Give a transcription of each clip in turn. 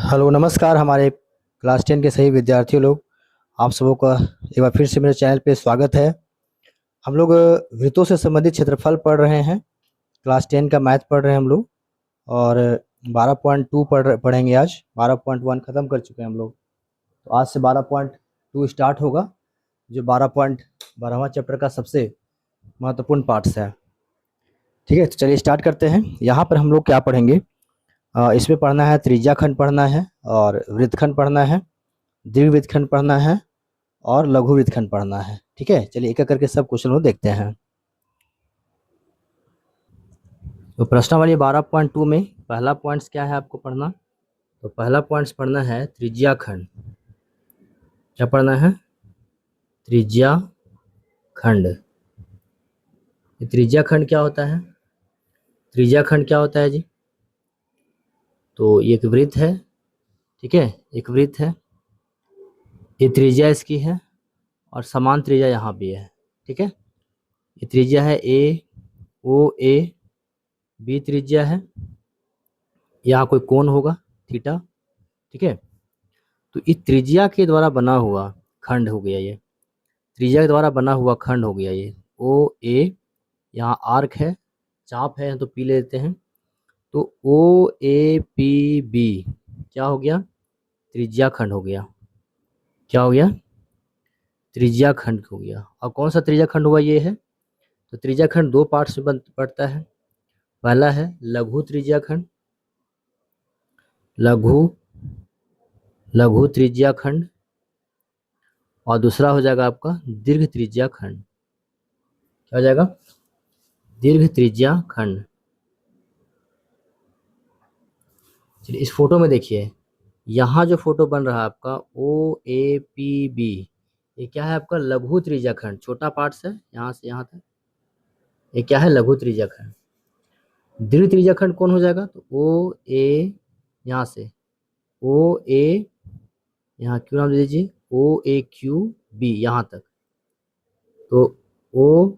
Hello नमस्कार हमारे class 10 के सही विद्यार्थियों लोग। आप सबों का एक बार फिर से मेरे चैनल पे स्वागत है। हम लोग वृत्तों से संबंधित क्षेत्रफल पढ़ रहे हैं। क्लास 10 का मैथ पढ़ रहे हैं हम लोग। और 12.2 पढ़ेंगे आज। 12.1 ख़त्म कर चुके हैं हम लोग। तो आज से 12.2 स्टार्ट होगा, जो 12वां चैप्टर का सबसे महत्वपूर्ण पार्ट्स है। ठीक है, तो चलिए स्टार्ट करते हैं। यहाँ पर हम लोग क्या पढ़ेंगे, इसमें पढ़ना है त्रिज्या खंड पढ़ना है, और वृत्तखंड पढ़ना है, दीर्घवृत्तखंड पढ़ना है, और लघु वृत्तखंड पढ़ना है। ठीक है, चलिए एक एक करके सब क्वेश्चन को देखते हैं। तो प्रश्नावली 12.2 में पहला पॉइंट्स क्या है आपको पढ़ना। तो पहला पॉइंट्स पढ़ना है त्रिज्या खंड। क्या पढ़ना है? त्रिज्या खंड। ये त्रिज्या खंड क्या होता है? त्रिज्या खंड क्या होता है जी? तो ये एक वृत्त है। ठीक है, एक वृत्त है। ये त्रिज्या इसकी है और समान त्रिज्या यहाँ भी है। ठीक है, ये त्रिज्या है ए ओ ए, बी त्रिज्या है। यहाँ कोई कोण होगा थीटा। ठीक है, तो इस त्रिज्या के द्वारा बना हुआ खंड हो गया ये। त्रिज्या के द्वारा बना हुआ खंड हो गया ये ओ ए। यहाँ आर्क है, चाप है, तो पी लेते हैं। तो ओ ए पी बी क्या हो गया? त्रिज्या खंड हो गया। क्या हो गया? त्रिज्या खंड हो गया। और कौन सा त्रिज्या खंड हुआ? ये है। तो त्रिज्या खंड दो पार्ट्स में पड़ता है। पहला है लघु त्रिज्या खंड, लघु त्रिज्या खंड, और दूसरा हो जाएगा आपका दीर्घ त्रिज्या खंड। क्या हो जाएगा? दीर्घ त्रिज्या खंड। चलिए इस फोटो में देखिए, यहाँ जो फोटो बन रहा है आपका ओ ए पी बी, ये क्या है आपका? लघु त्रिज्या खंड। छोटा पार्ट्स है यहाँ से यहाँ तक। ये क्या है? लघु त्रिज्या खंड। दीर्घ त्रिज्या खंड कौन हो जाएगा? तो ओ ए, यहाँ से ओ ए, यहाँ क्यू नाम दे दीजिए, ओ ए क्यू बी यहाँ तक। तो ओ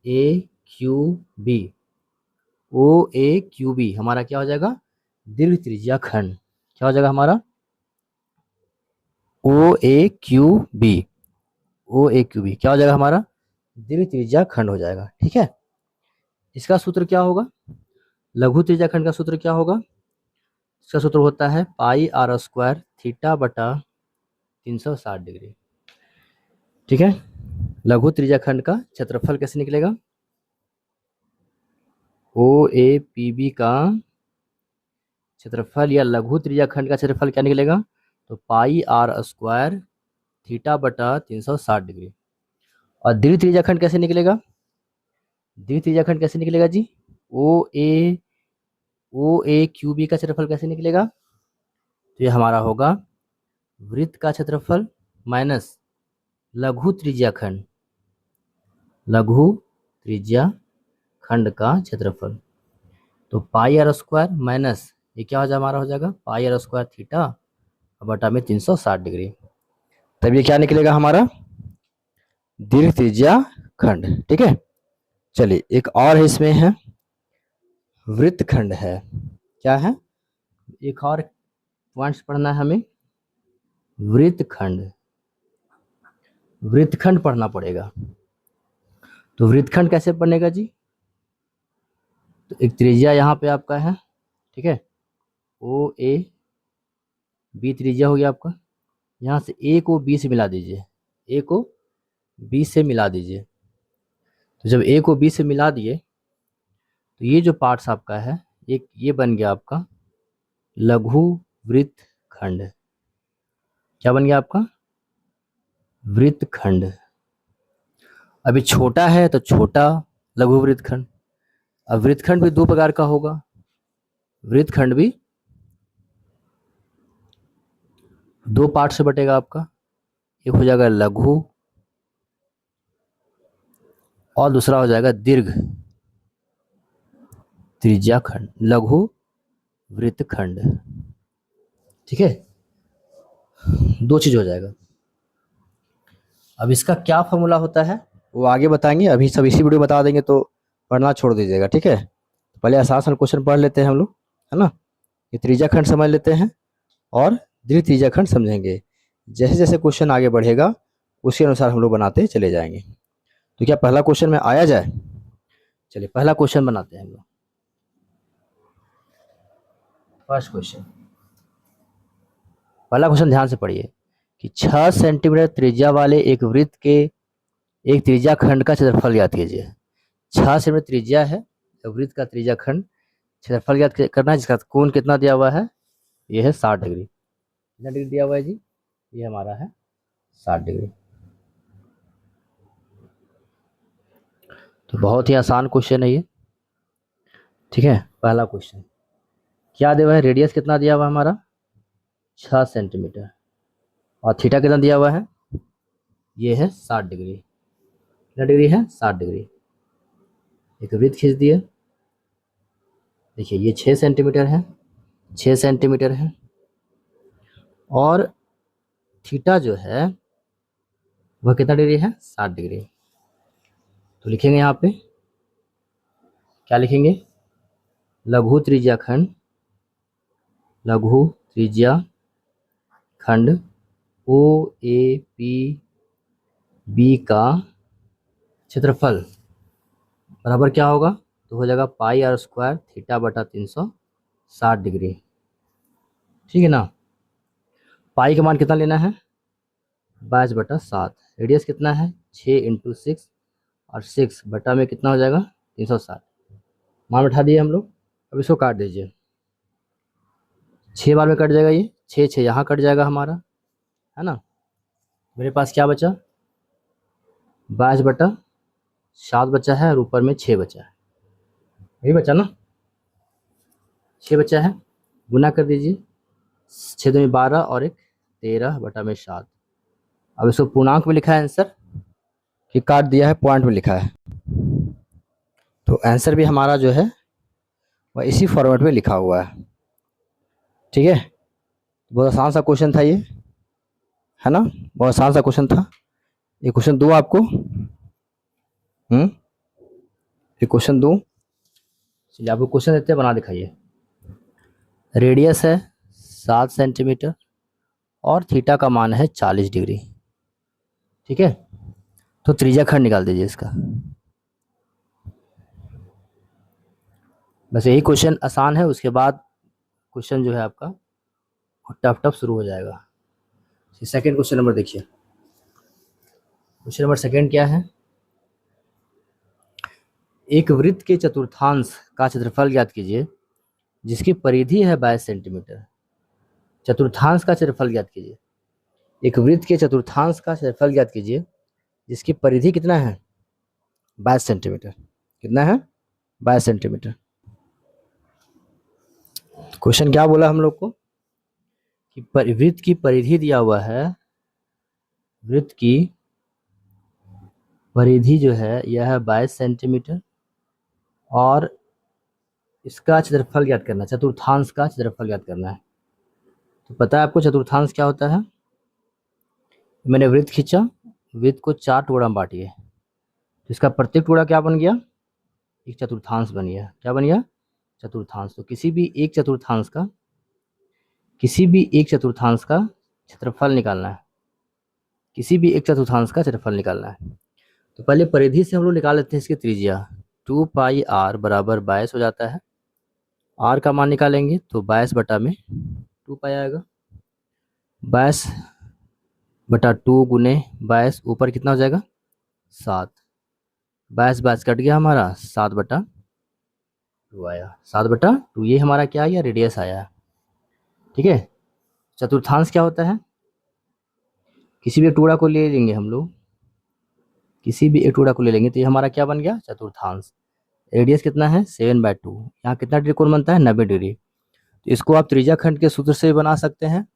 ए क्यू बी, ओ ए क्यू बी हमारा क्या हो जाएगा? दीर्घ त्रिज्या खंड। क्या हो जाएगा हमारा? ओ ए क्यू बी, ओ ए क्यू बी क्या हो जाएगा हमारा? दीर्घ त्रिज्या खंड हो जाएगा। ठीक है, इसका सूत्र क्या होगा? लघु त्रिज्या खंड का सूत्र क्या होगा? इसका सूत्र होता है पाई आर स्क्वायर थीटा बटा 360 डिग्री। ठीक है, लघु त्रिज्या खंड का क्षेत्रफल कैसे निकलेगा? ओ ए पी बी का क्षेत्रफल या लघु त्रिज्या खंड का क्षेत्रफल क्या निकलेगा? तो पाई आर स्क्वायर थीटा बटा 360 डिग्री। और दीर्घ त्रिज्या खंड कैसे निकलेगा? दीर्घ त्रिज्या खंड कैसे निकलेगा जी? ओ ए क्यू बी का क्षेत्रफल कैसे निकलेगा? तो ये हमारा होगा वृत्त का क्षेत्रफल माइनस लघु त्रिज्या खंड, लघु त्रिज्या खंड का क्षेत्रफल। तो पाई आर स्क्वायर माइनस ये क्या हो जाए हमारा? हो जाएगा पाई आर स्क्वायर थीटा बटा में 360 डिग्री। तब ये क्या निकलेगा हमारा? दीर्घ त्रिज्या खंड। ठीक है, चलिए एक और है, इसमें है वृत्तखंड है। क्या है? एक और पॉइंट्स पढ़ना है हमें, वृत्तखंड। वृत्तखंड पढ़ना पड़ेगा। तो वृत्तखंड कैसे बनेगा जी? तो एक त्रिज्या यहाँ पे आपका है। ठीक है, ओ ए बी त्रिज्या हो गया आपका। यहाँ से ए को बी से मिला दीजिए, ए को बी से मिला दीजिए। तो जब ए को बी से मिला दिए तो ये जो पार्ट्स आपका है, ये बन गया आपका लघु वृत्तखंड। क्या बन गया आपका? वृत्तखंड। अभी छोटा है तो छोटा लघु वृत्तखंड। अब वृत्तखंड भी दो प्रकार का होगा। वृत्तखंड भी दो पार्ट से बटेगा आपका। एक हो जाएगा लघु और दूसरा हो जाएगा दीर्घ त्रिज्या खंड, लघु वृत्तखंड। ठीक है, दो चीज हो जाएगा। अब इसका क्या फॉर्मूला होता है वो आगे बताएंगे, अभी सब इसी वीडियो बता देंगे तो पढ़ना छोड़ दीजिएगा। ठीक है, पहले आसान क्वेश्चन पढ़ लेते हैं हम लोग, है ना। ये त्रिज्या खंड समझ लेते हैं और दीर्घ त्रिज्याखंड समझेंगे। जैसे जैसे क्वेश्चन आगे बढ़ेगा उसी अनुसार हम लोग बनाते चले जाएंगे। तो क्या पहला क्वेश्चन में आया जाए? चलिए पहला क्वेश्चन बनाते हैं हम लोग। फर्स्ट क्वेश्चन, पहला क्वेश्चन ध्यान से पढ़िए कि 6 सेंटीमीटर त्रिज्या वाले एक वृत्त के एक त्रिज्याखंड का क्षेत्रफल ज्ञात कीजिए। 6 सेंटीमीटर त्रिज्या है तो वृत्त का त्रिज्याखंड क्षेत्रफल ज्ञात करना है, जिसका कोण कितना दिया हुआ है? ये है 60 डिग्री। कितना डिग्री दिया हुआ है जी? ये हमारा है 60 डिग्री। तो बहुत ही आसान क्वेश्चन है ये, ठीक है। पहला क्वेश्चन क्या दिया हुआ है? रेडियस कितना दिया हुआ है हमारा? 6 सेंटीमीटर। और थीटा कितना दिया हुआ है? ये है 60 डिग्री। कितना डिग्री है? 60 डिग्री। एक वृत्त खींच दिए, देखिए ये 6 सेंटीमीटर है, 6 सेंटीमीटर है, और थीटा जो है वह कितना डिग्री है? 60 डिग्री। तो लिखेंगे यहाँ पे, क्या लिखेंगे? लघु त्रिज्याखंड, लघु त्रिज्याखंड ओ ए पी बी का क्षेत्रफल बराबर क्या होगा? तो हो जाएगा पाई आर स्क्वायर थीटा बटा 360 डिग्री, ठीक है ना। पाई का मान कितना लेना है? 22/7। रेडियस कितना है? 6 × 6, और 6 बटा में कितना हो जाएगा? 360। मान बैठा दिए हम लोग। अब इसको काट दीजिए, 6 बार में कट जाएगा, ये 6 6 यहाँ कट जाएगा हमारा, है ना। मेरे पास क्या बचा? 22/7 बचा है, और ऊपर में 6 बचा है, यही बचा ना, 6 बचा है। गुना कर दीजिए, 6 दूनी 12 और 1 13/7। अब इसको पूर्णांक में लिखा है आंसर कि काट दिया है पॉइंट में लिखा है, तो आंसर भी हमारा जो है वह इसी फॉर्मेट में लिखा हुआ है, ठीक है। बहुत आसान सा क्वेश्चन था ये, है ना, बहुत आसान सा क्वेश्चन था। ये क्वेश्चन दूँ आपको? ये क्वेश्चन दूँ? चलिए आपको क्वेश्चन देते हैं, बना दिखाइए। रेडियस है 7 सेंटीमीटर और थीटा का मान है 40 डिग्री, ठीक है। तो त्रिज्याखंड निकाल दीजिए इसका। बस यही क्वेश्चन आसान है, उसके बाद क्वेश्चन जो है आपका टफ टफ शुरू हो जाएगा। सेकंड क्वेश्चन नंबर देखिए। क्वेश्चन नंबर सेकंड क्या है? एक वृत्त के चतुर्थांश का क्षेत्रफल ज्ञात कीजिए जिसकी परिधि है 22 सेंटीमीटर। चतुर्थांश का क्षेत्रफल ज्ञात कीजिए। एक वृत्त के चतुर्थांश का क्षेत्रफल ज्ञात कीजिए जिसकी परिधि कितना है? 22 सेंटीमीटर। कितना है? 22 सेंटीमीटर। क्वेश्चन क्या बोला हम लोग को कि वृत्त की परिधि दिया हुआ है, वृत्त की परिधि जो है यह है 22 सेंटीमीटर, और इसका क्षेत्रफल ज्ञात करना है, चतुर्थांश का क्षेत्रफल ज्ञात करना है। तो पता है आपको चतुर्थांश क्या होता है? मैंने वृत्त खींचा, वृत्त को 4 टुकड़ा में बांटिए, तो इसका प्रत्येक टुकड़ा क्या बन गया? एक चतुर्थांश बन गया। क्या बन गया? चतुर्थांश। तो किसी भी एक चतुर्थांश का क्षेत्रफल निकालना है, किसी भी एक चतुर्थांश का क्षेत्रफल निकालना है। तो पहले परिधि से हम लोग निकाल लेते हैं इसकी त्रिज्या। 2πr बराबर 22 हो जाता है। r का मान निकालेंगे तो 22/2π आएगा। 22/2 गुने 22, ऊपर कितना हो जाएगा? 7। 22 कट गया हमारा, 7/2 आया। 7/2 ये हमारा क्या आया? रेडियस आया, ठीक है। चतुर्थांश क्या होता है? किसी भी एक टुकड़ा को ले लेंगे हम लोग, किसी भी एक टुकड़ा को ले लेंगे तो ये हमारा क्या बन गया? चतुर्थांश। रेडियस कितना है? 7/2। यहाँ कितना डिग्री कोण बनता है? 90 डिग्री। तो इसको आप त्रिज्याखंड के सूत्र से बना सकते हैं,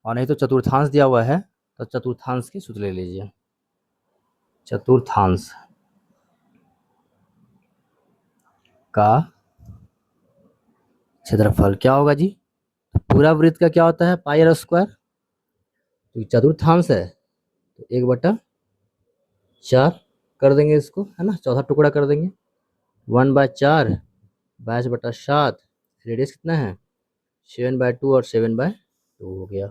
और नहीं तो चतुर्थांश दिया हुआ है तो चतुर्थांश के सूत्र ले लीजिए। चतुर्थांश का क्षेत्रफल क्या होगा जी? पूरा वृत्त का क्या होता है? पाई आर स्क्वायर। तो चतुर्थांश है तो 1/4 कर देंगे इसको, है ना, चौथा टुकड़ा कर देंगे। 1/4 22/7। रेडियस कितना है? 7/2 और 7/2। 2 हो गया,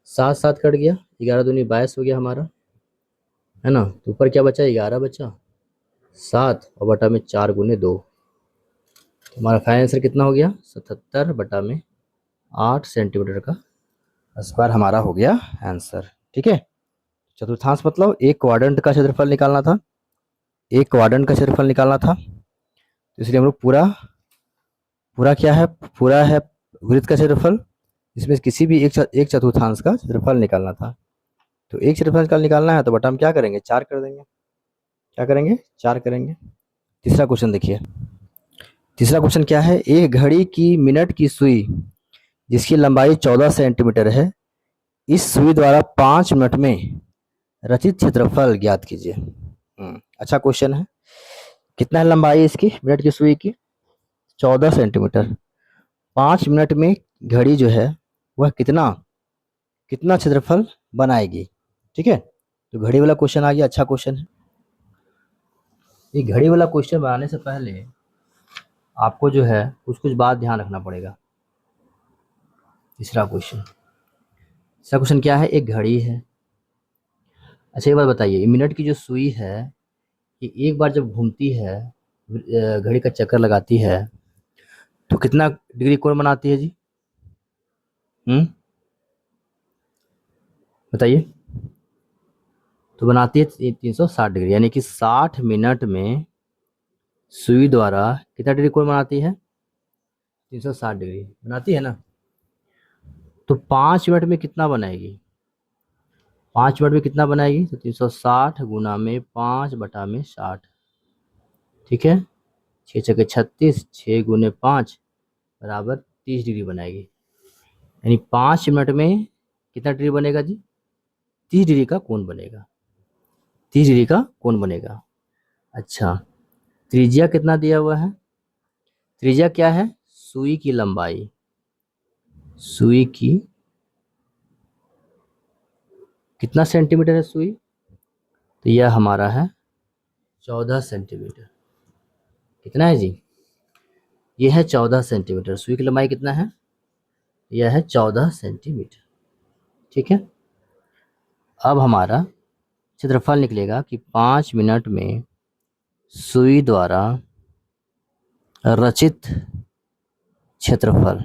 7 7 कट गया, 11 दूनी 22 हो गया हमारा, है ना। तो ऊपर क्या बचा, 11 बचा, 7 और बटा में 4 गुने 2। तो हमारा फाइनल आंसर कितना हो गया, 77 बटा में 8 सेंटीमीटर का स्क्वायर हमारा हो गया आंसर। ठीक है, चतुर्थांश मतलब एक क्वाड्रेंट का क्षेत्रफल निकालना था, एक क्वाड्रेंट का क्षेत्रफल निकालना था, तो इसलिए हम लोग पूरा पूरा क्या है, पूरा है वृत्त का क्षेत्रफल, इसमें किसी भी एक चतुर्थांश का क्षेत्रफल निकालना था। तो एक क्षेत्रफल का निकालना है तो बटा हम क्या करेंगे, 4 कर देंगे। क्या करेंगे, 4 करेंगे। तीसरा क्वेश्चन देखिए, तीसरा क्वेश्चन क्या है, एक घड़ी की मिनट की सुई जिसकी लंबाई 14 सेंटीमीटर है, इस सुई द्वारा 5 मिनट में रचित क्षेत्रफल ज्ञात कीजिए। अच्छा क्वेश्चन है। कितना है लंबाई इसकी, मिनट की सुई की, 14 सेंटीमीटर। 5 मिनट में घड़ी जो है वह कितना कितना क्षेत्रफल बनाएगी। ठीक है, तो घड़ी वाला क्वेश्चन आ गया, अच्छा क्वेश्चन है। ये घड़ी वाला क्वेश्चन बनाने से पहले आपको जो है कुछ कुछ बात ध्यान रखना पड़ेगा। तीसरा क्वेश्चन, तीसरा क्वेश्चन क्या है, एक घड़ी है। अच्छा एक बात बताइए, मिनट की जो सुई है ये एक बार जब घूमती है, घड़ी का चक्कर लगाती है, तो कितना डिग्री कोण बनाती है जी, बताइए। तो बनाती है 360 डिग्री, यानी कि 60 मिनट में सुई द्वारा कितना डिग्री कोण बनाती है, 360 डिग्री बनाती है ना। तो 5 मिनट में कितना बनाएगी, 5 मिनट में कितना बनाएगी, तो 360 गुना में 5 बटा में 60। ठीक है, 6 छके 36, 6 गुने 5 बराबर 30 डिग्री बनाएगी। यानी 5 मिनट में कितना डिग्री बनेगा जी, 30 डिग्री का कोण बनेगा, 30 डिग्री का कोण बनेगा। अच्छा, त्रिज्या कितना दिया हुआ है, त्रिज्या क्या है, सुई की लंबाई, सुई की कितना सेंटीमीटर है सुई, तो यह हमारा है 14 सेंटीमीटर। कितना है जी, यह है 14 सेंटीमीटर। सुई की लंबाई कितना है, यह है 14 सेंटीमीटर। ठीक है, अब हमारा क्षेत्रफल निकलेगा कि 5 मिनट में सुई द्वारा रचित क्षेत्रफल,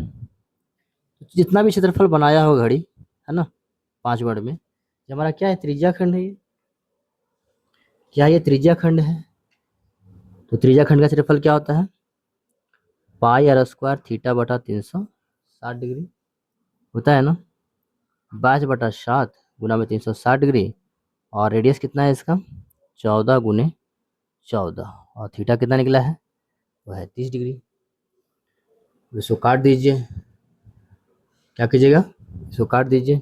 जितना भी क्षेत्रफल बनाया हो घड़ी, है ना, 5 मिनट में, ये हमारा क्या है, त्रिज्या खंड है। ये क्या, ये त्रिज्या खंड है। तो त्रिज्या खंड का क्षेत्रफल क्या होता है, पाई आर स्क्वायर थीटा बटा 360 डिग्री होता है ना, 22 बटा 7 गुना में 360 डिग्री, और रेडियस कितना है इसका, 14 गुने 14, और थीटा कितना निकला है, वह है 30 डिग्री। इसको काट दीजिए, क्या कीजिएगा, इसको काट दीजिए,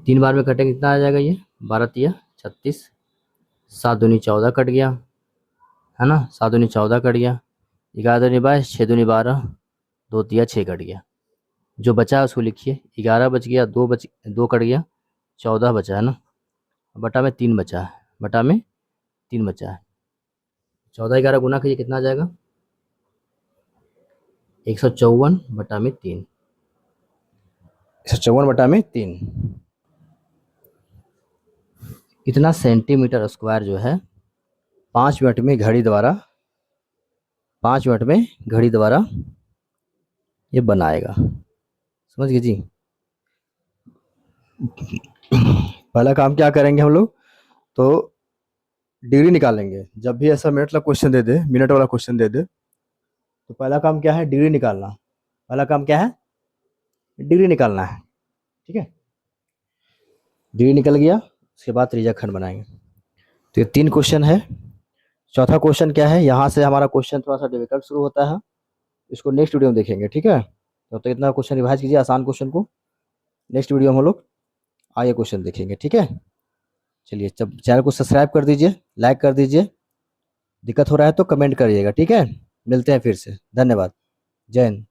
3 बार में कटेंगे कितना आ जाएगा, ये 12 तिया 36, 7 दूनी 14 कट गया, है ना, 7 दूनी 14 कट गया, 11 दूनी 22, 6 दूनी 12, 2 तिया 6 कट गया। जो बचा है उसको लिखिए, 11 बच गया, 2 कट गया, 14 बचा है ना, बटा में 3 बचा है, बटा में 3 बचा है। 14 11 गुना कीजिए, कितना आ जाएगा, 154 बटा में 3, 154 बटा में 3। इतना सेंटीमीटर स्क्वायर जो है 5 मिनट में घड़ी द्वारा, 5 मिनट में घड़ी द्वारा ये बनाएगा। समझ गए जी। पहला काम क्या करेंगे हम लोग, तो डिग्री निकालेंगे। जब भी ऐसा मिनट वाला क्वेश्चन दे दे, मिनट वाला क्वेश्चन दे दे, तो पहला काम क्या है, डिग्री निकालना। पहला काम क्या है, डिग्री निकालना है। ठीक है, डिग्री निकल गया, उसके बाद त्रिज्या खंड बनाएंगे। तो ये 3 क्वेश्चन है। चौथा क्वेश्चन क्या है, यहाँ से हमारा क्वेश्चन थोड़ा सा डिफिकल्ट शुरू होता है, इसको नेक्स्ट वीडियो में देखेंगे। ठीक है, तो इतना क्वेश्चन रिवाइज कीजिए, आसान क्वेश्चन को। नेक्स्ट वीडियो में हम लोग आगे क्वेश्चन देखेंगे। ठीक है, चलिए, जब चैनल को सब्सक्राइब कर दीजिए, लाइक कर दीजिए, दिक्कत हो रहा है तो कमेंट करिएगा। ठीक है, मिलते हैं फिर से, धन्यवाद, जय हिंद।